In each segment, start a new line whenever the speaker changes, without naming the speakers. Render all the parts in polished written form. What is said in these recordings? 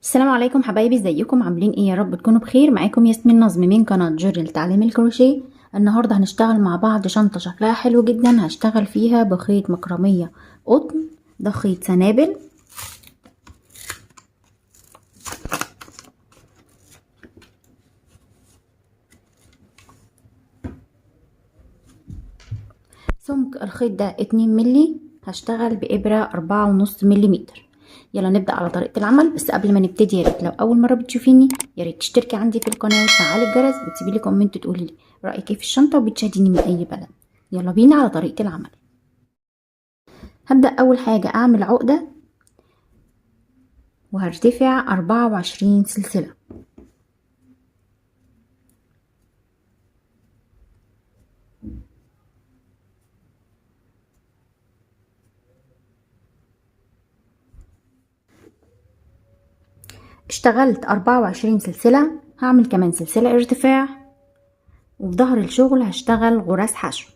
السلام عليكم حبايبي، ازيكم عاملين ايه؟ يا رب تكونوا بخير. معاكم ياسمين نظم من قناة جوري لتعليم الكروشيه. النهاردة هنشتغل مع بعض شنطة شكلها حلو جدا، هشتغل فيها بخيط مكرمية قطن، ده خيط سنابل. سمك الخيط ده 2 ملي، هشتغل بإبرة 4.5 مليمتر. يلا نبدأ على طريقة العمل. بس قبل ما نبتدي، ياريت لو أول مرة بتشوفيني ياريت تشتركي عندي في القناة وتفعلي الجرس وتسيبيلي كومنت تقولي لي رأيك ايه في الشنطة وبتشاهديني من أي بلد. يلا بينا على طريقة العمل. هبدأ أول حاجة أعمل عقدة وهرتفع 24 سلسلة. اشتغلت 24 سلسلة، هعمل كمان سلسلة ارتفاع، وفي ظهر الشغل هشتغل غراز حشو.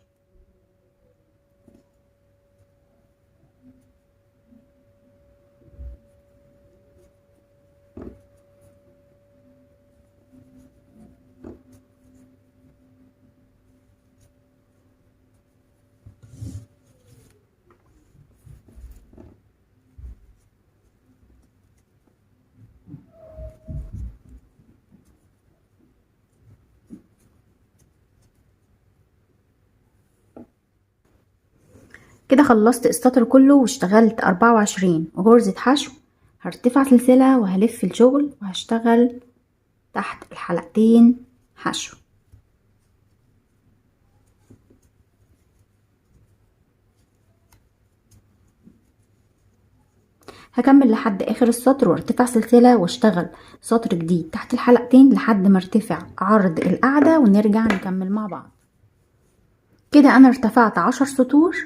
كده خلصت السطر كله واشتغلت 24 غرزة حشو. هرتفع سلسلة وهلف الشغل وهشتغل تحت الحلقتين حشو. هكمل لحد اخر السطر وارتفع سلسلة واشتغل سطر جديد تحت الحلقتين لحد ما ارتفع عرض القاعدة ونرجع نكمل مع بعض. كده انا ارتفعت 10 سطور.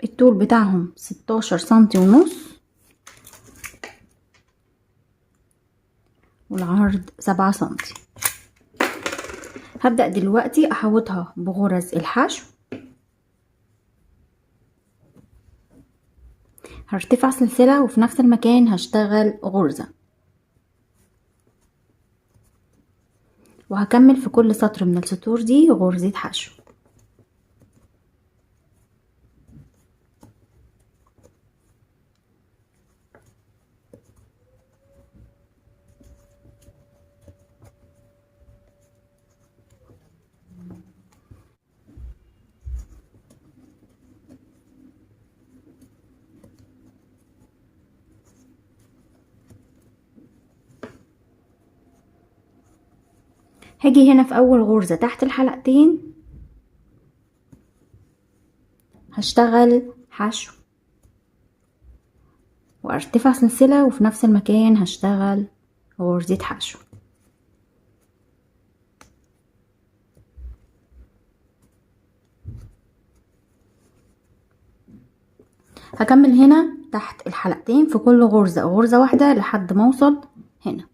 الطول بتاعهم 16 سنتي ونص والعرض 7 سنتي. هبدأ دلوقتي احوطها بغرز الحشو. هرتفع سلسلة وفي نفس المكان هشتغل غرزة، وهكمل في كل سطر من السطور دي غرزة حشو. هاجي هنا في اول غرزة تحت الحلقتين هشتغل حشو وارتفع سلسلة وفي نفس المكان هشتغل غرزة حشو. هكمل هنا تحت الحلقتين في كل غرزة غرزة واحدة لحد ما اوصل هنا.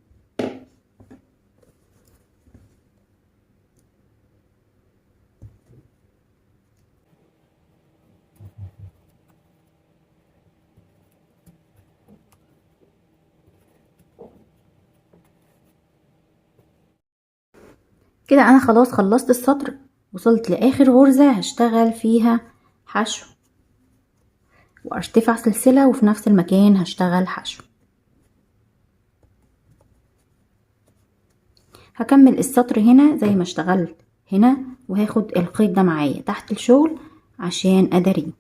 كده انا خلاص خلصت السطر، وصلت لاخر غرزة هشتغل فيها حشو وارتفع سلسلة وفي نفس المكان هشتغل حشو. هكمل السطر هنا زي ما اشتغلت هنا، وهاخد الخيط ده معايا تحت الشغل عشان اداريه.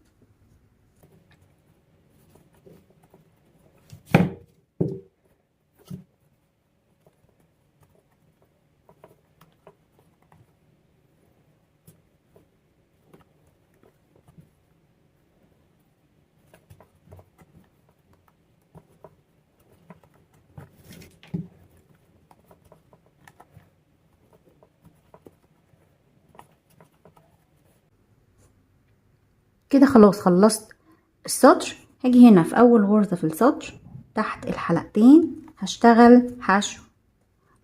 كده خلاص خلصت السطر. هاجي هنا في اول غرزة في السطر تحت الحلقتين هشتغل حشو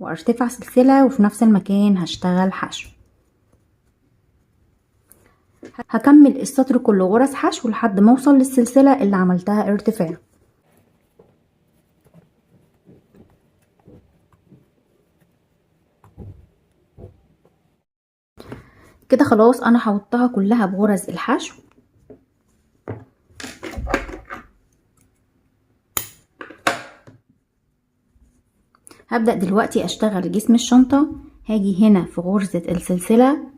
وارتفع سلسلة وفي نفس المكان هشتغل حشو. هكمل السطر كله غرز حشو لحد ما اوصل للسلسلة اللي عملتها ارتفاع. كده خلاص انا حوطتها كلها بغرز الحشو. هبدأ دلوقتي اشتغل جسم الشنطة. هاجي هنا في غرزة السلسلة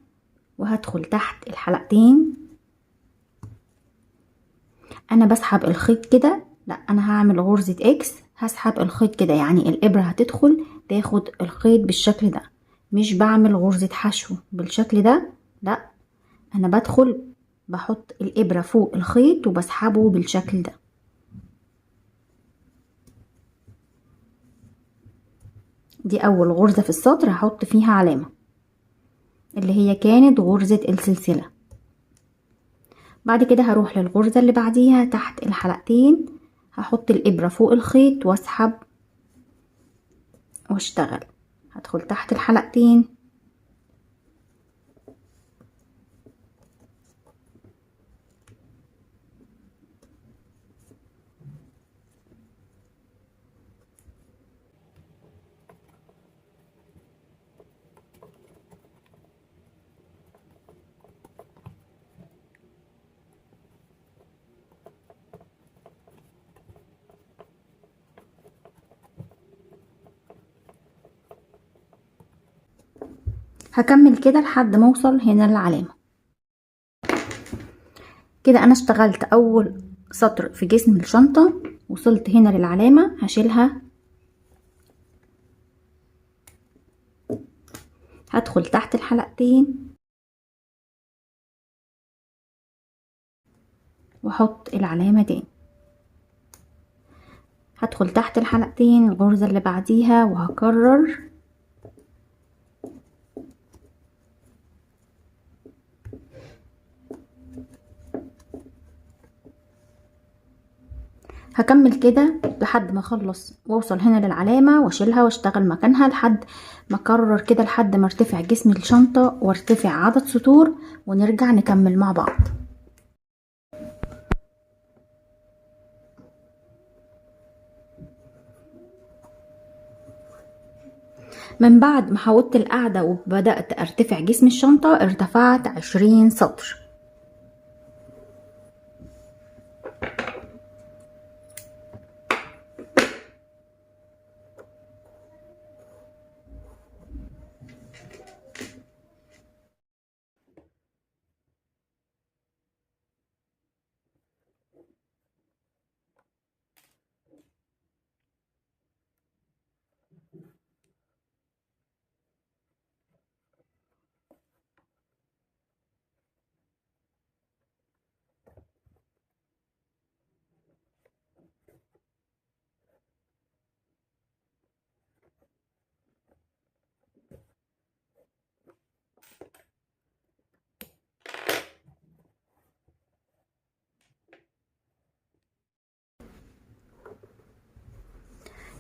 وهدخل تحت الحلقتين. انا بسحب الخيط كده، لا انا هعمل غرزة اكس، هسحب الخيط كده، يعني الابرة هتدخل تاخد الخيط بالشكل ده، مش بعمل غرزة حشو بالشكل ده، لا انا بدخل بحط الابرة فوق الخيط وبسحبه بالشكل ده. دي اول غرزة في السطر هحط فيها علامة اللي هي كانت غرزة السلسلة. بعد كده هروح للغرزة اللي بعديها تحت الحلقتين، هحط الابرة فوق الخيط واسحب واشتغل. هدخل تحت الحلقتين، هكمل كده لحد ما اوصل هنا للعلامة. كده انا اشتغلت اول سطر في جسم الشنطة، وصلت هنا للعلامة هشيلها، هدخل تحت الحلقتين واحط العلامة تاني، هدخل تحت الحلقتين الغرزة اللي بعديها وهكرر، هكمل كده لحد ما اخلص واوصل هنا للعلامة واشيلها واشتغل مكانها لحد ما اكرر كده لحد ما ارتفع جسم الشنطة وارتفع عدد سطور، ونرجع نكمل مع بعض. من بعد ما حاولت القاعدة وبدأت ارتفع جسم الشنطة ارتفعت 20 سطر.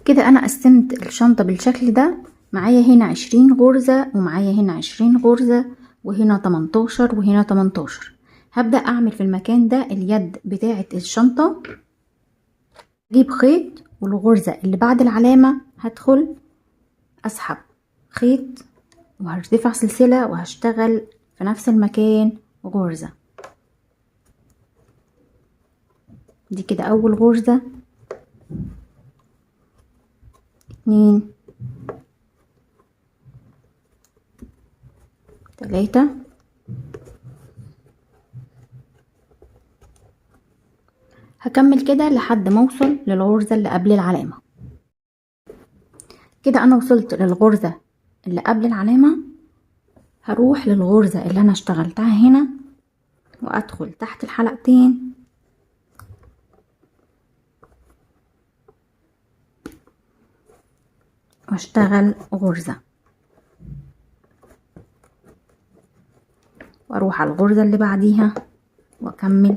كده انا قسمت الشنطة بالشكل ده، معايا هنا 20 غرزة ومعايا هنا 20 غرزة وهنا 18 وهنا 18. هبدأ اعمل في المكان ده اليد بتاعة الشنطة، اجيب خيط والغرزة اللي بعد العلامة هدخل اسحب خيط وهرتفع سلسلة وهشتغل في نفس المكان غرزة. دي كده اول غرزة، 2 3 هكمل كده لحد ما اوصل للغرزة اللي قبل العلامة. كده انا وصلت للغرزة اللي قبل العلامة، هروح للغرزة اللي انا اشتغلتها هنا وادخل تحت الحلقتين واشتغل غرزة، واروح على الغرزة اللي بعديها واكمل.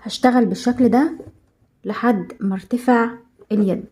هشتغل بالشكل ده لحد ما ارتفع اليد.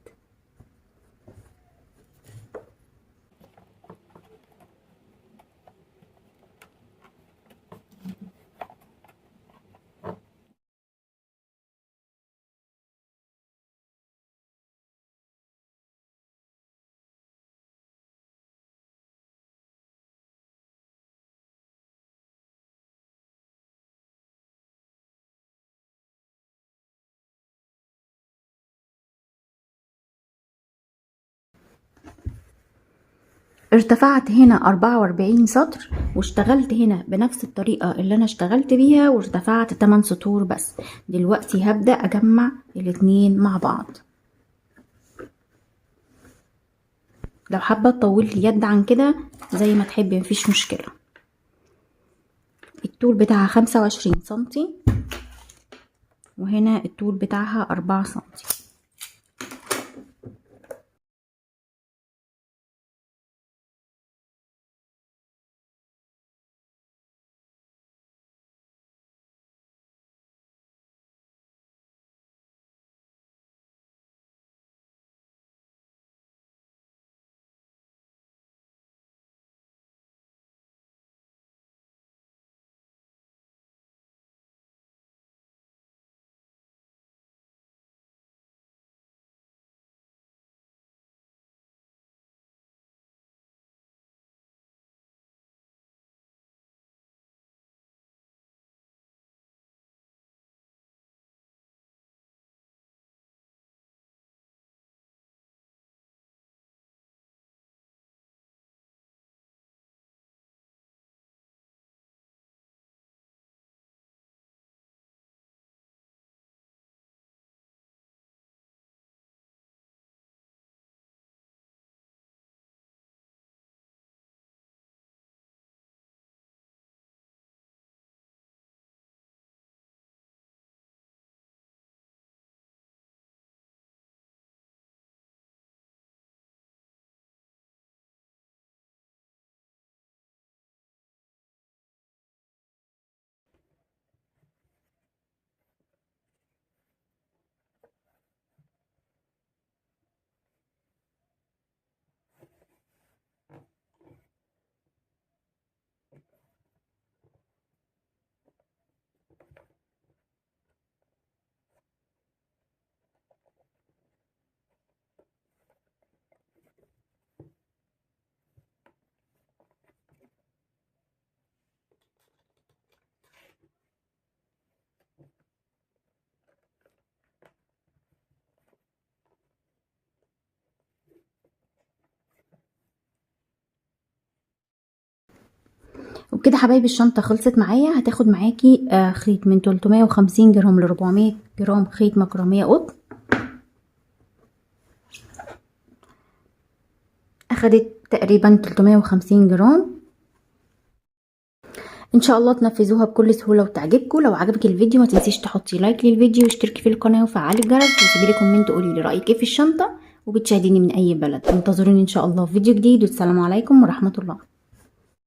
ارتفعت هنا 44 سطر، واشتغلت هنا بنفس الطريقة اللي انا اشتغلت بيها، وارتفعت 8 سطور بس. دلوقتي هبدأ اجمع الاتنين مع بعض. لو حابة تطولي اليد عن كده زي ما تحبي مفيش مشكلة. الطول بتاعها 25 سنتي، وهنا الطول بتاعها 4 سنتي. وبكده حبايبي الشنطة خلصت معايا. هتاخد معاكي خيط من 350 جرام ل 400 جرام خيط مكرمية قطن. اخدت تقريبا 350 جرام. ان شاء الله تنفذوها بكل سهولة وتعجبكم. لو عجبك الفيديو ما تنسيش تحطي لايك للفيديو واشتركي في القناة وفعلي الجرس وسيبي لي كومنت قولي لي رأيك ايه في الشنطة، وبتشاهديني من اي بلد. انتظروني ان شاء الله في فيديو جديد، والسلام عليكم ورحمة الله.